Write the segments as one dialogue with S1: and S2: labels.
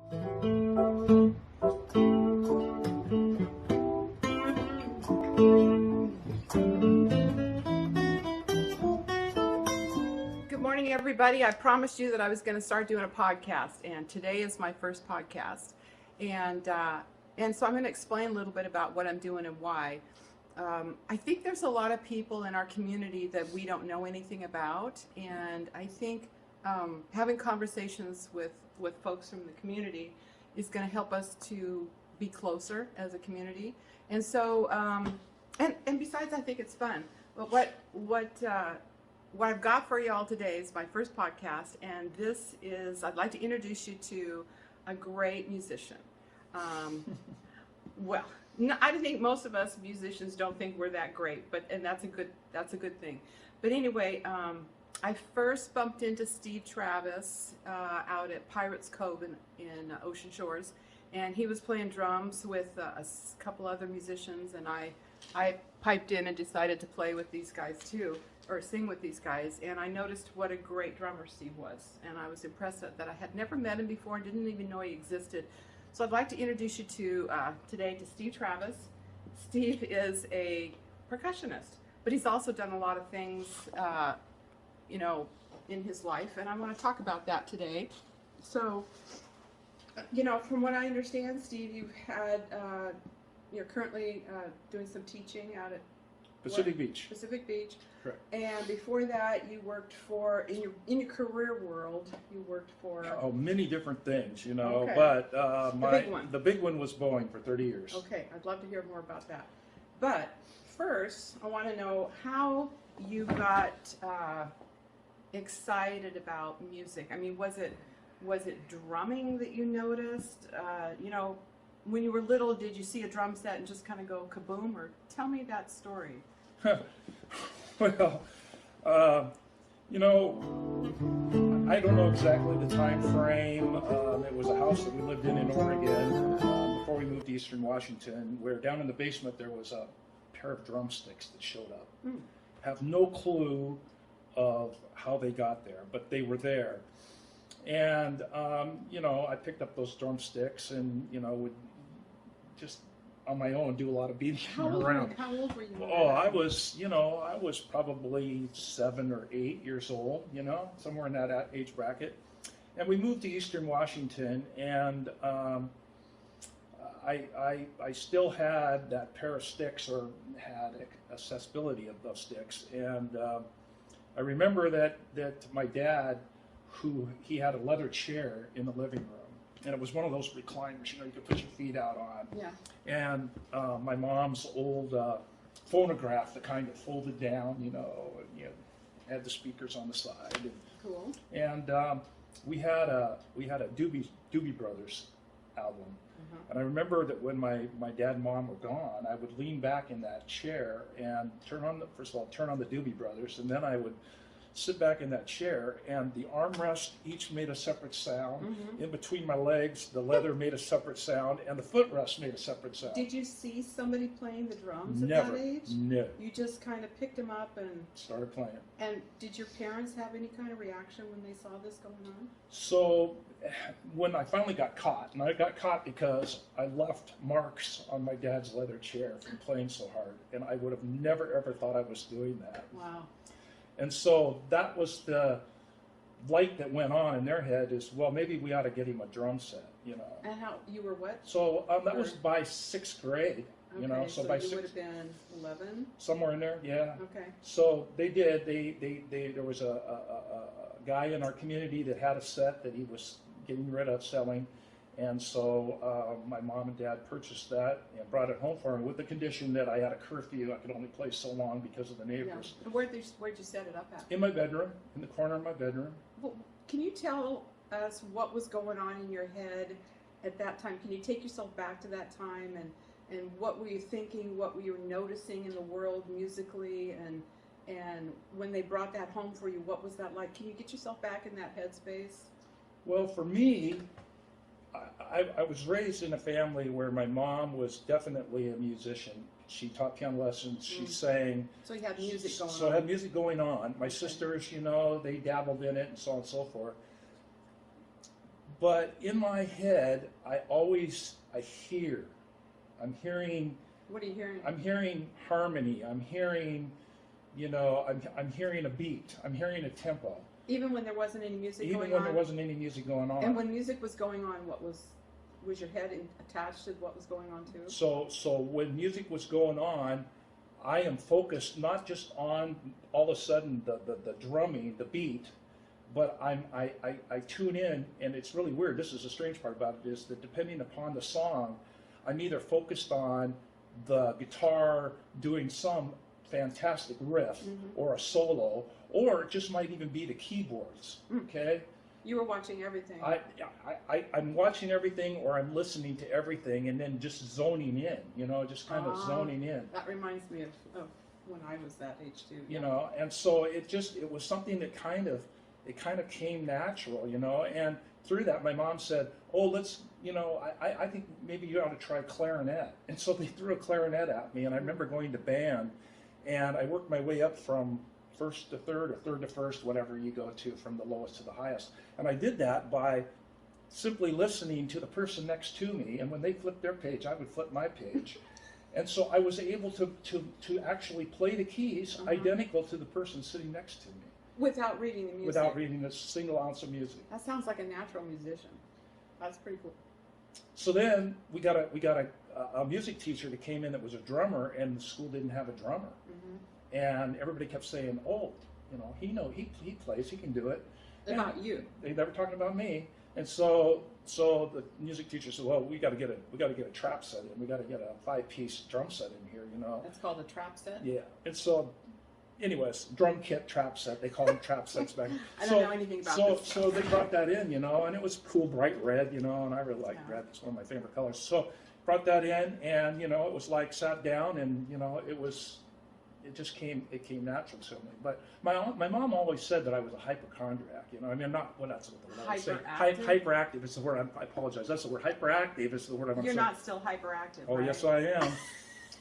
S1: Good morning, everybody. I promised you that I was going to start doing a podcast, and today is my first podcast. And so I'm going to explain a little bit about what I'm doing and why. I think there's a lot of people in our community that we don't know anything about, and I think having conversations with folks from the community is going to help us to be closer as a community. And so, and besides, I think it's fun. But what I've got for you all today is my first podcast, and this is, I'd like to introduce you to a great musician. Well, no, I think most of us musicians don't think we're that great, and that's a good thing. But anyway, I first bumped into Steve Travis out at Pirates Cove in Ocean Shores, and he was playing drums with a couple other musicians, and I piped in and decided to play with these guys too, or sing with these guys, and I noticed what a great drummer Steve was, and I was impressed that I had never met him before and didn't even know he existed. So I'd like to introduce you to today to Steve Travis. Steve is a percussionist, but he's also done a lot of things, in his life, and I want to talk about that today. So, from what I understand, Steve, you're currently doing some teaching out at
S2: Pacific Beach.
S1: Pacific Beach.
S2: Correct.
S1: And before that, you worked for, in your career world, you worked for...
S2: Oh, many different things,
S1: Okay.
S2: But
S1: The big one.
S2: the big one was Boeing for 30 years.
S1: Okay, I'd love to hear more about that. But first, I want to know how you got excited about music. I mean, was it drumming that you noticed? When you were little, did you see a drum set and just kind of go kaboom? Or tell me that story.
S2: Well, I don't know exactly the time frame. It was a house that we lived in Oregon before we moved to Eastern Washington, where down in the basement there was a pair of drumsticks that showed up. Have no clue of how they got there, but they were there. And, I picked up those drumsticks and, would just on my own do a lot of beating around.
S1: How old were you?
S2: Oh, I was probably 7 or 8 years old, somewhere in that age bracket. And we moved to Eastern Washington, and I still had that pair of sticks, or had accessibility of those sticks. And I remember that my dad, he had a leather chair in the living room. And it was one of those recliners, you could put your feet out on.
S1: Yeah.
S2: And my mom's old phonograph that kind of folded down, and had the speakers on the side.
S1: Cool.
S2: And we had a Doobie Brothers album. And I remember that when my dad and mom were gone, I would lean back in that chair and turn on the Doobie Brothers, and then I would sit back in that chair, and the armrests each made a separate sound. In between my legs, the leather made a separate sound, and the footrest made a separate sound.
S1: Did you see somebody playing the drums
S2: Never.
S1: at that age?
S2: No.
S1: You just kind of picked them up and
S2: Started playing.
S1: And did your parents have any kind of reaction when they saw this going on?
S2: So when I finally got caught, and I got caught because I left marks on my dad's leather chair from playing so hard, and I would have never ever thought I was doing that.
S1: Wow.
S2: And so that was the light that went on in their head is, well, maybe we ought to get him a drum set,
S1: And how, you were what?
S2: So that was by 6th grade,
S1: Okay,
S2: so
S1: so
S2: by
S1: you would
S2: sixth,
S1: have been 11?
S2: somewhere in there, yeah.
S1: Okay.
S2: So they did, there was a guy in our community that had a set that he was getting rid of selling. And so my mom and dad purchased that and brought it home for him with the condition that I had a curfew. I could only play so long because of the neighbors.
S1: Yeah. Where'd you set it up at?
S2: In my bedroom, in the corner of my bedroom.
S1: Well, can you tell us what was going on in your head at that time? Can you take yourself back to that time and what were you thinking? What were you noticing in the world musically? And when they brought that home for you, what was that like? Can you get yourself back in that headspace?
S2: Well, for me, I was raised in a family where my mom was definitely a musician. She taught piano lessons, she sang.
S1: So you had music going on.
S2: So I had music going on. My sisters, they dabbled in it and so on and so forth. But in my head, I hear. I'm hearing.
S1: What are you hearing?
S2: I'm hearing harmony. I'm hearing, I'm hearing a beat. I'm hearing a tempo.
S1: Even when there wasn't any music
S2: Even
S1: going
S2: when
S1: on?
S2: there wasn't any music going on.
S1: And when music was going on, was your head attached to what was going on too?
S2: So when music was going on, I am focused not just on all of a sudden the drumming, the beat, but I tune in, and it's really weird. This is the strange part about it, is that depending upon the song, I'm either focused on the guitar doing some fantastic riff or a solo, or it just might even be the keyboards. Okay.
S1: You were watching everything.
S2: I'm watching everything, or I'm listening to everything, and then just zoning in, just kind of zoning in.
S1: That reminds me of when I was that age too.
S2: And so it was something that kind of came natural, and through that my mom said, oh, let's, I think maybe you ought to try clarinet. And so they threw a clarinet at me, and I remember going to band, and I worked my way up from first to third, or third to first, whatever you go to, from the lowest to the highest. And I did that by simply listening to the person next to me, and when they flipped their page, I would flip my page. And so I was able to actually play the keys identical to the person sitting next to me.
S1: Without reading the music?
S2: Without reading a single ounce of music.
S1: That sounds like a natural musician. That's pretty cool.
S2: So then we got a music teacher that came in that was a drummer, and the school didn't have a drummer. And everybody kept saying, oh, he plays, he can do it.
S1: About you.
S2: They were talking about me. And so the music teacher said, well, we got to get a trap set in. We got to get a 5-piece drum set in here,
S1: That's called a trap set?
S2: Yeah. And so, anyways, drum kit trap set. They call them trap sets back.
S1: I don't know anything about this.
S2: So they brought that in, and it was cool, bright red, and I really like red. It's one of my favorite colors. So brought that in, and it was like sat down, and it came natural to me. But my mom always said that I was a hypochondriac. That's what the word I would say. Hyperactive is the word. I apologize. That's the word. Hyperactive is the word I want to say.
S1: You're not still hyperactive.
S2: Oh,
S1: right?
S2: yes, I am.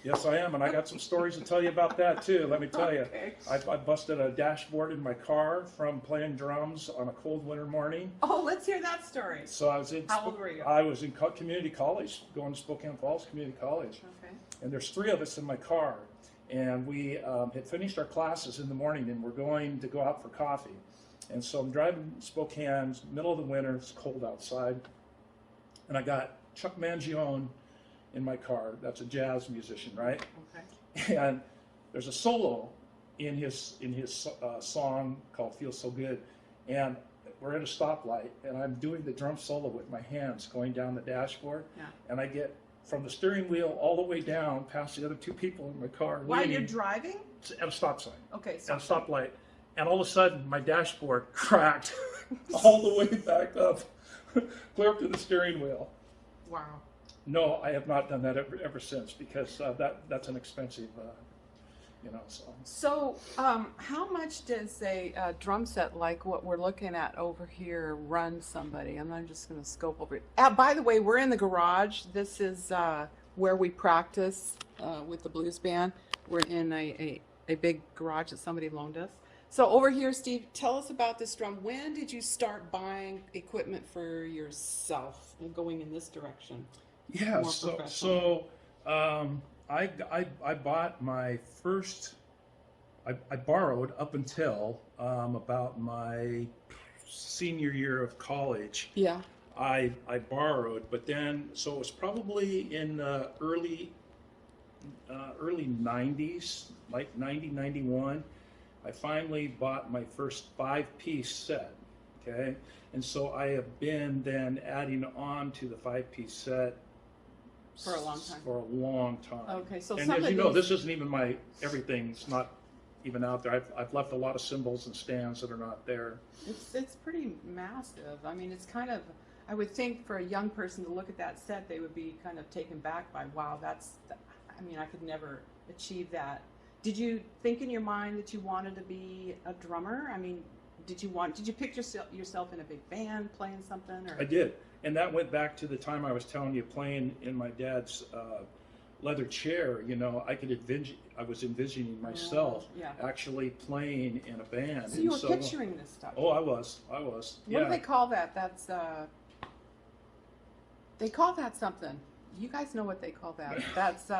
S2: Yes, I am, and I got some stories to tell you about that too. Let me tell you, I busted a dashboard in my car from playing drums on a cold winter morning.
S1: Oh, let's hear that story.
S2: So I was in.
S1: How old were you?
S2: I was in community college, going to Spokane Falls Community College.
S1: Okay.
S2: And there's 3 of us in my car, and we had finished our classes in the morning, and we're going to go out for coffee. And so I'm driving Spokane, middle of the winter, it's cold outside, and I got Chuck Mangione in my car. That's a jazz musician, right? Okay. And there's a solo in his song called "Feels So Good," and we're at a stoplight, and I'm doing the drum solo with my hands going down the dashboard, and I get from the steering wheel all the way down past the other 2 people in my car.
S1: While you're driving?
S2: At a stop sign.
S1: Okay.
S2: At a stoplight, and all of a sudden my dashboard cracked all the way back up, clear up to the steering wheel.
S1: Wow.
S2: No, I have not done that ever since, because that's an expensive,
S1: So, how much does a drum set like what we're looking at over here run somebody? And I'm just going to scope over it. By the way, we're in the garage. This is where we practice with the blues band. We're in a big garage that somebody loaned us. So over here, Steve, tell us about this drum. When did you start buying equipment for yourself and going in this direction?
S2: Yeah, so I bought my first. I borrowed up until about my senior year of college. Yeah. I borrowed, but then so it was probably in the early 90s, like 90, 91. I finally bought my first 5-piece set. Okay, and so I have been then adding on to the 5-piece set.
S1: For a long time.
S2: For a long time.
S1: Okay, so
S2: and as you know, this isn't even my everything's not even out there. I've left a lot of cymbals and stands that are not there. It's
S1: pretty massive. I mean, it's kind of. I would think for a young person to look at that set, they would be kind of taken back by, wow, I mean, I could never achieve that. Did you think in your mind that you wanted to be a drummer? I mean, did you picture yourself in a big band playing something? Or?
S2: I did. And that went back to the time I was telling you, playing in my dad's leather chair. I was envisioning myself actually playing in a band.
S1: So you were picturing this stuff.
S2: Oh, I was.
S1: What do they call that? That's They call that something. You guys know what they call that. That's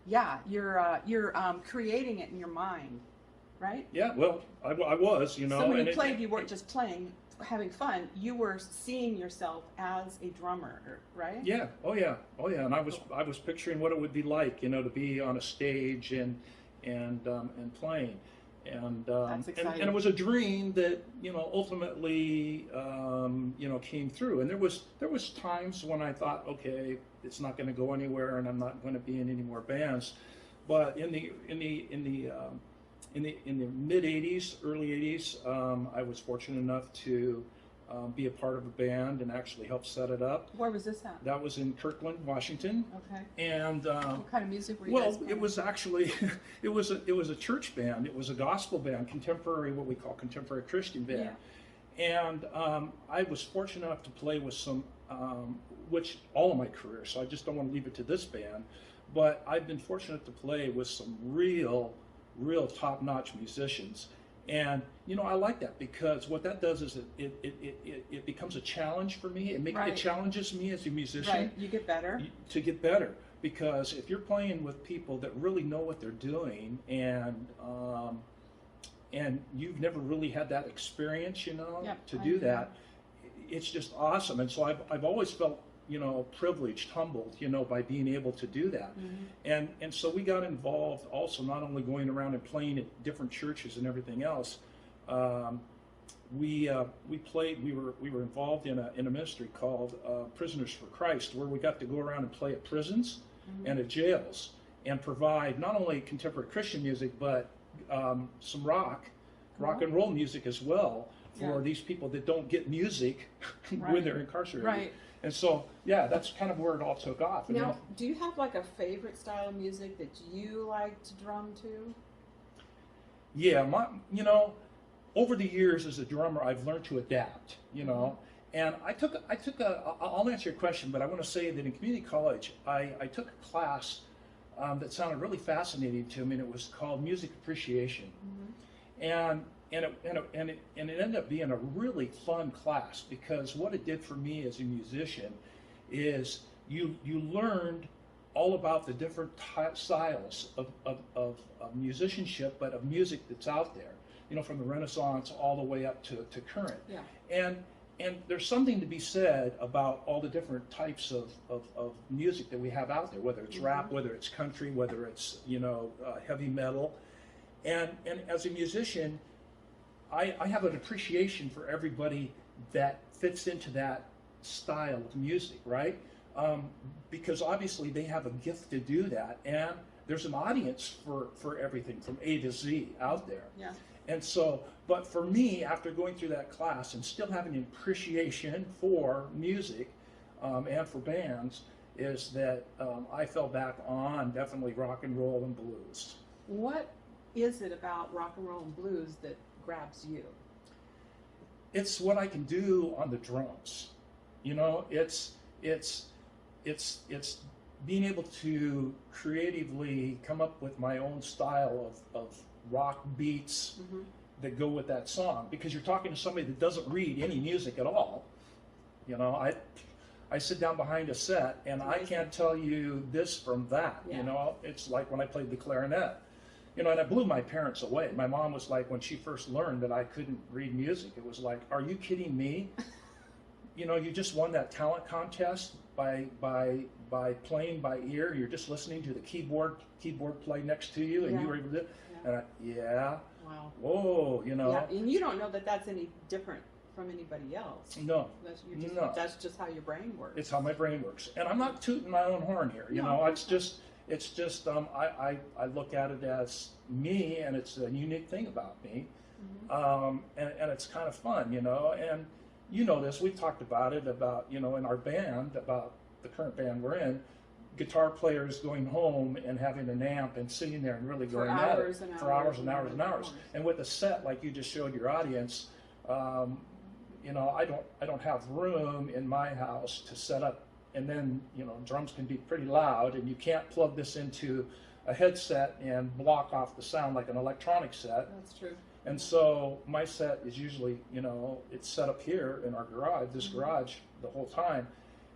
S1: yeah, you're creating it in your mind, right?
S2: Yeah, well, I was, you know.
S1: So when
S2: and
S1: you played, you weren't just playing, having fun. You were seeing yourself as a drummer, right?
S2: Yeah, oh yeah, oh yeah. And I was picturing what it would be like, you know, to be on a stage and playing.
S1: That's exciting.
S2: And it was a dream that, you know, ultimately you know, came through. And there was times when I thought, okay, it's not going to go anywhere, and I'm not going to be in any more bands. But in the mid '80s, early '80s, I was fortunate enough to be a part of a band and actually help set it up.
S1: Where was this at?
S2: That was in Kirkland, Washington.
S1: Okay.
S2: And
S1: what kind of music were you guys
S2: well,
S1: playing?
S2: it was actually it was a church band. It was a gospel band, contemporary, what we call contemporary Christian band. Yeah. And I was fortunate enough to play with some, which all of my career. So I just don't want to leave it to this band, but I've been fortunate to play with some real top-notch musicians. And you know, I like that because what that does is it becomes a challenge for me. It challenges me as a musician.
S1: Right, you get better.
S2: To get better, because if you're playing with people that really know what they're doing, and you've never really had that experience, you know, to do that, it's just awesome. And so I've always felt, you know, privileged, humbled, you know, by being able to do that. Mm-hmm. And so we got involved also, not only going around and playing at different churches and everything else. We were involved in a ministry called Prisoners for Christ, where we got to go around and play at prisons and at jails and provide not only contemporary Christian music, but some rock and roll music as well for these people that don't get music when they're incarcerated. Right. And so, yeah, that's kind of where it all took off.
S1: Now, do you have like a favorite style of music that you like to drum to?
S2: Yeah, you know, over the years as a drummer, I've learned to adapt, you know. And I'll answer your question, but I want to say that in community college, I took a class that sounded really fascinating to me, and it was called Music Appreciation. And it ended up being a really fun class, because what it did for me as a musician is you learned all about the different styles of musicianship, but of music that's out there, you know, from the Renaissance all the way up to current. Yeah. And there's something to be said about all the different types of music that we have out there, whether it's rap, whether it's country, whether it's, you know, heavy metal. And as a musician, I have an appreciation for everybody that fits into that style of music, right? Because obviously they have a gift to do that, and there's an audience for everything from A to Z out there. Yeah. And so, but for me, after going through that class and still having an appreciation for music and for bands, is that I fell back on definitely rock and roll and blues.
S1: What is it about rock and roll and blues that grabs you?
S2: It's what I can do on the drums. You know, it's being able to creatively come up with my own style of rock beats that go with that song, because you're talking to somebody that doesn't read any music at all. You know, I sit down behind a set and I can't tell you this from that. You know, it's like when I played the clarinet. You know, and I blew my parents away. My mom was like, when she first learned that I couldn't read music, it was like, are you kidding me? You know, you just won that talent contest by playing by ear. You're just listening to the keyboard play next to you, and you were able to. And wow. Whoa, you know.
S1: Yeah, and you don't know that that's any different from anybody else.
S2: No.
S1: That's just how your brain works.
S2: It's how my brain works, and I'm not tooting my own horn here. You know, it's just I look at it as me, and it's a unique thing about me, and it's kind of fun, you know. And you know this, we've talked about it, about, you know, in our band, about the current band we're in, guitar players going home and having an amp and sitting there and really going at it for hours and hours and hours. And with a set like you just showed your audience, you know, I don't have room in my house to set up. And then, you know, drums can be pretty loud, and you can't plug this into a headset and block off the sound like an electronic set.
S1: That's true.
S2: And so my set is usually, you know, it's set up here in our garage, this garage, the whole time.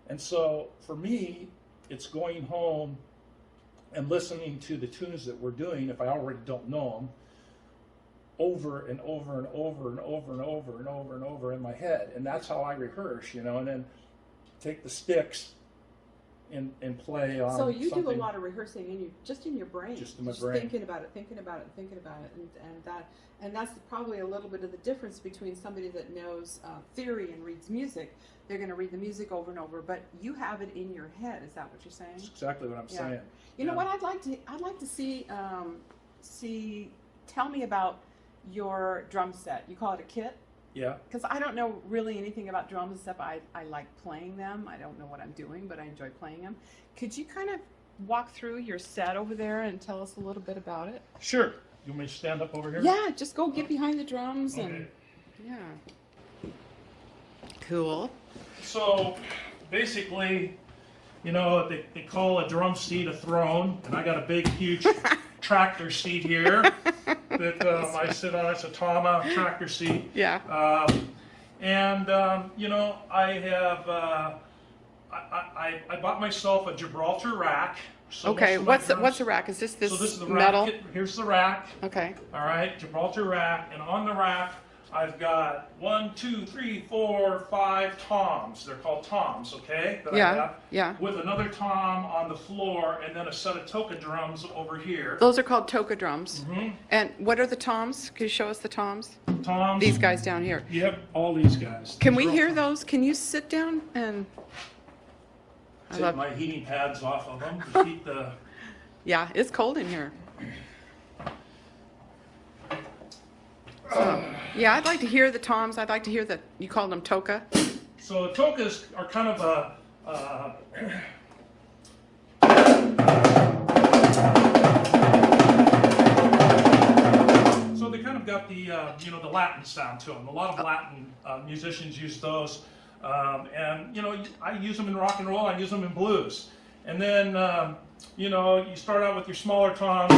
S2: And so for me, it's going home and listening to the tunes that we're doing, if I already don't know them, over and over and over and over and over and over and over in my head. And that's how I rehearse, you know, and then take the sticks and play on
S1: So you
S2: something.
S1: do a lot of rehearsing in your brain.
S2: Just in my brain.
S1: Thinking about it, and that's probably a little bit of the difference between somebody that knows theory and reads music. They're going to read the music over and over, but you have it in your head. Is that what you're saying?
S2: That's exactly what I'm saying.
S1: You know what I'd like to see. Tell me about your drum set. You call it a kit?
S2: Yeah.
S1: Because I don't know really anything about drums and stuff. I like playing them. I don't know what I'm doing, but I enjoy playing them. Could you kind of walk through your set over there and tell us a little bit about it?
S2: Sure. You want me to stand up over here?
S1: Yeah, just go get behind the drums
S2: Okay.
S1: and yeah. Cool.
S2: So basically, you know, they call a drum seat a throne, and I got a big, huge tractor seat here that I sit on. It's a Tama tractor seat.
S1: Yeah.
S2: You know, I have I bought myself a Gibraltar rack. So
S1: Okay,
S2: what's
S1: what's a rack? Is this
S2: So this is the
S1: metal?
S2: rack. Here's the rack.
S1: Okay.
S2: All right, Gibraltar rack, and on the rack I've got 1, 2, 3, 4, 5 toms. They're called toms, okay? That I
S1: Yeah,
S2: have,
S1: yeah.
S2: with another tom on the floor, and then a set of toca drums over here.
S1: Those are called toca drums.
S2: Mhm.
S1: And what are the toms? Can you show us the toms?
S2: Toms.
S1: These guys down here.
S2: You have all these guys.
S1: Can
S2: These
S1: we
S2: are all
S1: hear
S2: toms.
S1: those? Can you sit down and? I
S2: Take
S1: love.
S2: my heating pads off of them to keep the.
S1: Yeah, it's cold in here. So, yeah, I'd like to hear the toms. I'd like to hear you called them toca.
S2: So the tokas are kind of so they kind of got the you know, the Latin sound to them. A lot of Latin musicians use those, and you know, I use them in rock and roll. I use them in blues, and then you know, you start out with your smaller toms.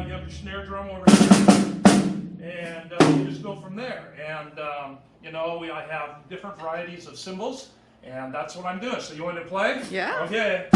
S2: You have your snare drum over here, and you just go from there. And you know, I have different varieties of cymbals, and that's what I'm doing. So you want to play?
S1: Yeah.
S2: Okay.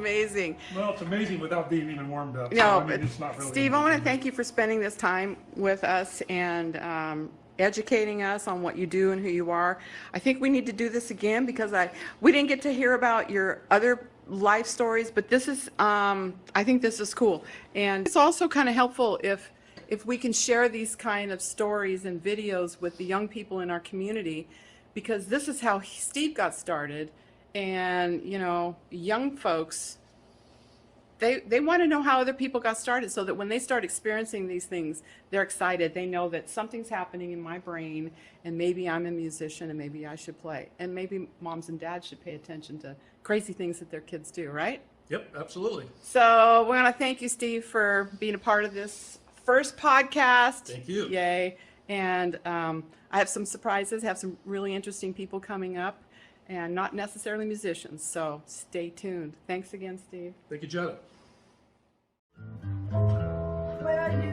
S1: amazing.
S2: Well, it's amazing without being even warmed up.
S1: No,
S2: So, I
S1: but
S2: mean, it's not really
S1: Steve, I want to thank you for spending this time with us and educating us on what you do and who you are. I think we need to do this again because we didn't get to hear about your other life stories, but this is I think this is cool, and it's also kind of helpful if we can share these kind of stories and videos with the young people in our community, because this is how Steve got started. And you know, young folks, they want to know how other people got started, so that when they start experiencing these things, they're excited. They know that something's happening in my brain, and maybe I'm a musician, and maybe I should play, and maybe moms and dads should pay attention to crazy things that their kids do, right?
S2: Yep, absolutely.
S1: So we want to thank you, Steve, for being a part of this first podcast.
S2: Thank you.
S1: Yay. And I have some surprises, have some really interesting people coming up, and not necessarily musicians, so stay tuned. Thanks again, Steve.
S2: Thank you, Jetta.
S3: Well, you